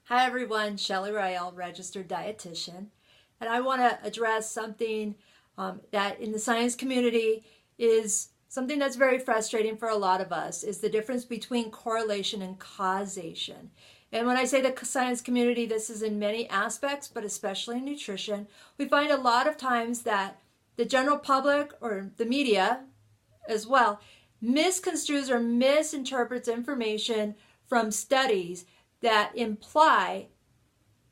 Hi everyone, Shelley Royale, registered dietitian, and I want to address something that in the science community is something that's very frustrating for a lot of us, is the difference between correlation and causation. And when I say the science community, this is in many aspects, but especially in nutrition. We find a lot of times that the general public or the media as well misconstrues or misinterprets information from studies that imply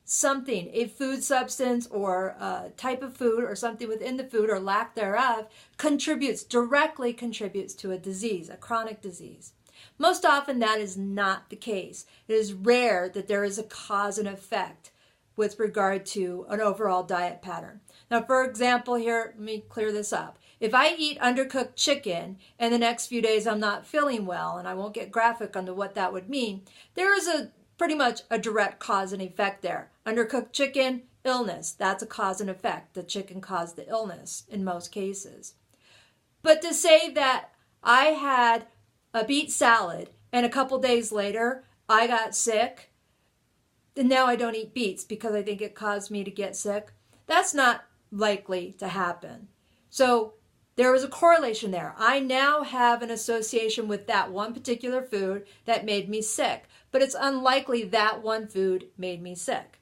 something, a food substance or a type of food or something within the food or lack thereof directly contributes to a disease, a chronic disease. Most often that is not the case. It is rare that there is a cause and effect with regard to an overall diet pattern. Now, for example here, let me clear this up. If I eat undercooked chicken and the next few days I'm not feeling well, and I won't get graphic onto what that would mean, there is pretty much a direct cause and effect there. Undercooked chicken, illness. That's a cause and effect. The chicken caused the illness in most cases. But to say that I had a beet salad and a couple days later I got sick, and now I don't eat beets because I think it caused me to get sick, that's not likely to happen. So there was a correlation there. I now have an association with that one particular food that made me sick, but it's unlikely that one food made me sick.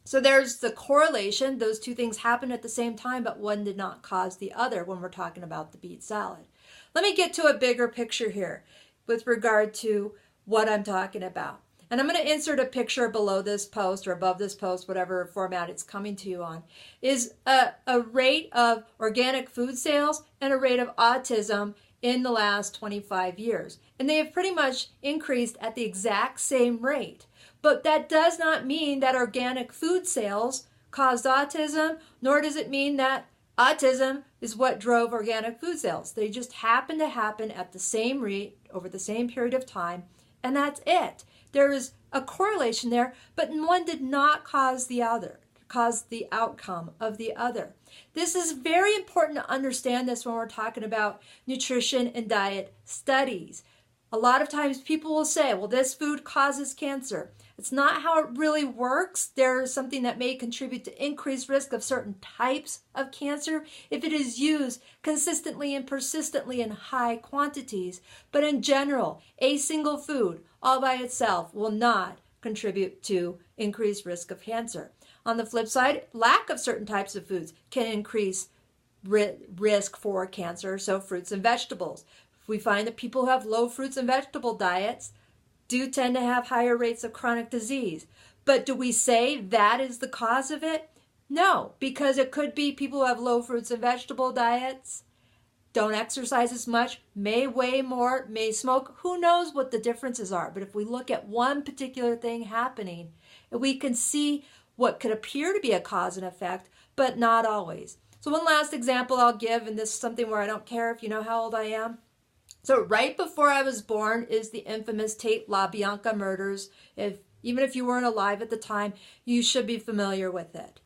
So there's the correlation. Those two things happened at the same time, but one did not cause the other when we're talking about the beet salad. Let me get to a bigger picture here with regard to what I'm talking about. And I'm going to insert a picture below this post or above this post, whatever format it's coming to you on, is a rate of organic food sales and a rate of autism in the last 25 years. And they have pretty much increased at the exact same rate. But that does not mean that organic food sales caused autism, nor does it mean that autism is what drove organic food sales. They just happen to happen at the same rate over the same period of time, and that's it. There is a correlation there, but one did not cause the other, cause the outcome of the other. This is very important to understand this when we're talking about nutrition and diet studies. A lot of times people will say, well, this food causes cancer. It's not how it really works. There's something that may contribute to increased risk of certain types of cancer if it is used consistently and persistently in high quantities. But in general, a single food all by itself will not contribute to increased risk of cancer. On the flip side, lack of certain types of foods can increase risk for cancer, so fruits and vegetables. We find that people who have low fruits and vegetable diets do tend to have higher rates of chronic disease. But do we say that is the cause of it? No, because it could be people who have low fruits and vegetable diets, don't exercise as much, may weigh more, may smoke. Who knows what the differences are? But if we look at one particular thing happening, we can see what could appear to be a cause and effect, but not always. So one last example I'll give, and this is something where I don't care if you know how old I am. So right before I was born is the infamous Tate LaBianca murders. Even if you weren't alive at the time, you should be familiar with it.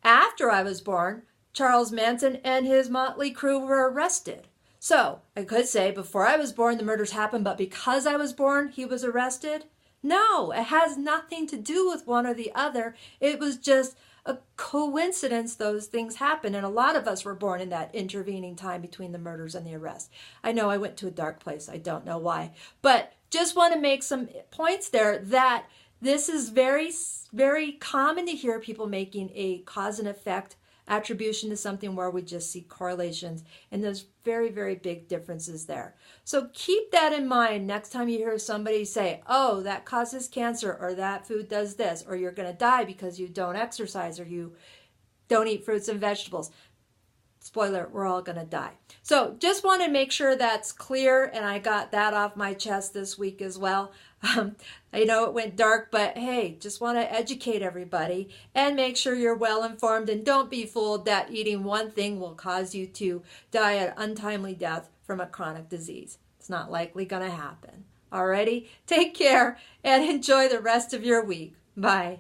After I was born, Charles Manson and his motley crew were arrested. So I could say before I was born, the murders happened, but because I was born, he was arrested? No, it has nothing to do with one or the other. It was just a coincidence those things happen, and a lot of us were born in that intervening time between the murders and the arrest. I know I went to a dark place. I don't know why, but just want to make some points there that this is very, very common to hear people making a cause and effect attribution to something where we just see correlations, and there's very, very big differences there. So keep that in mind next time you hear somebody say, oh, that causes cancer, or that food does this, or you're going to die because you don't exercise, or you don't eat fruits and vegetables. Spoiler, we're all going to die. So just want to make sure that's clear, and I got that off my chest this week as well. I know it went dark, but hey, just want to educate everybody and make sure you're well informed, and don't be fooled that eating one thing will cause you to die an untimely death from a chronic disease. It's not likely going to happen. Alrighty, take care and enjoy the rest of your week. Bye.